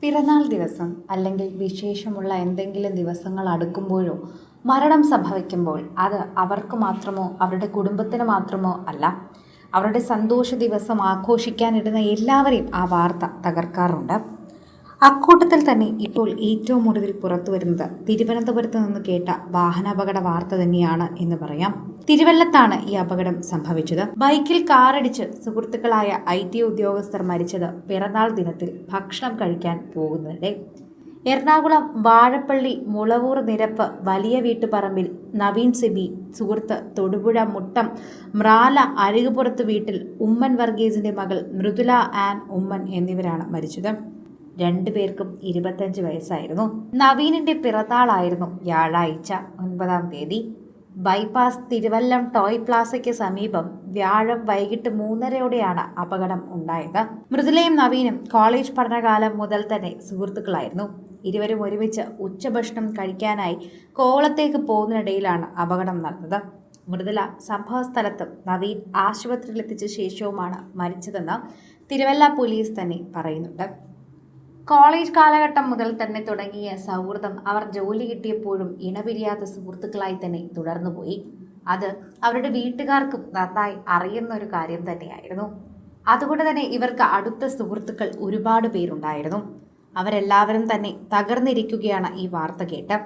പിറന്നാൾ ദിവസം അല്ലെങ്കിൽ വിശേഷമുള്ള എന്തെങ്കിലും ദിവസങ്ങൾ അടുക്കുമ്പോഴോ മരണം സംഭവിക്കുമ്പോൾ അത് അവർക്ക് മാത്രമോ അവരുടെ കുടുംബത്തിന് മാത്രമോ അല്ല, അവരുടെ സന്തോഷ ദിവസം ആഘോഷിക്കാനിടുന്ന എല്ലാവരെയും ആ വാർത്ത തകർക്കാറുണ്ട്. അക്കൂട്ടത്തിൽ തന്നെ ഇപ്പോൾ ഏറ്റവും ഒടുവിൽ പുറത്തു വരുന്നത് തിരുവനന്തപുരത്ത് നിന്ന് കേട്ട വാഹനാപകട വാർത്ത തന്നെയാണ് എന്ന് പറയാം. തിരുവല്ലത്താണ് ഈ അപകടം സംഭവിച്ചത്. ബൈക്കിൽ കാറടിച്ച് സുഹൃത്തുക്കളായ IT ഉദ്യോഗസ്ഥർ മരിച്ചത് പിറന്നാൾ ദിനത്തിൽ ഭക്ഷണം കഴിക്കാൻ പോകുന്നതിനിടെ. എറണാകുളം വാഴപ്പള്ളി മുളവൂർ നിരപ്പ് വലിയ വീട്ടുപറമ്പിൽ നവീൻ സെബി, സുഹൃത്ത് തൊടുപുഴ മുട്ടം മ്രാല അരികുപുറത്ത് വീട്ടിൽ ഉമ്മൻ വർഗീസിന്റെ മകൾ മൃദുല ആൻ ഉമ്മൻ എന്നിവരാണ് മരിച്ചത്. രണ്ടുപേർക്കും 25 വയസ്സായിരുന്നു. നവീനിന്റെ പിറന്നാളായിരുന്നു വ്യാഴാഴ്ച 9-ാം തീയതി. ബൈപ്പാസ് തിരുവല്ലം ടോയ് പ്ലാസയ്ക്ക് സമീപം വ്യാഴം വൈകിട്ട് 3:30-യോടെയാണ് അപകടം ഉണ്ടായത്. മൃദുലയും നവീനും കോളേജ് പഠനകാലം മുതൽ തന്നെ സുഹൃത്തുക്കളായിരുന്നു. ഇരുവരും ഒരുമിച്ച് ഉച്ചഭക്ഷണം കഴിക്കാനായി കോളത്തേക്ക് പോകുന്നതിനിടയിലാണ് അപകടം നടന്നത്. മൃദുല സംഭവ സ്ഥലത്തും നവീൻ ആശുപത്രിയിലെത്തിച്ച ശേഷവുമാണ് മരിച്ചതെന്ന് തിരുവല്ല പോലീസ് തന്നെ പറയുന്നുണ്ട്. കോളേജ് കാലഘട്ടം മുതൽ തന്നെ തുടങ്ങിയ സൗഹൃദം അവർ ജോലി കിട്ടിയപ്പോഴും ഇണപിരിയാത്ത സുഹൃത്തുക്കളായി തന്നെ തുടർന്നുപോയി. അത് അവരുടെ വീട്ടുകാർക്കും നന്നായി അറിയുന്ന ഒരു കാര്യം തന്നെയായിരുന്നു. അതുകൊണ്ട് തന്നെ ഇവർക്ക് അടുത്ത സുഹൃത്തുക്കൾ ഒരുപാട് പേരുണ്ടായിരുന്നു. അവരെല്ലാവരും തന്നെ തകർന്നിരിക്കുകയാണ് ഈ വാർത്ത കേട്ട്.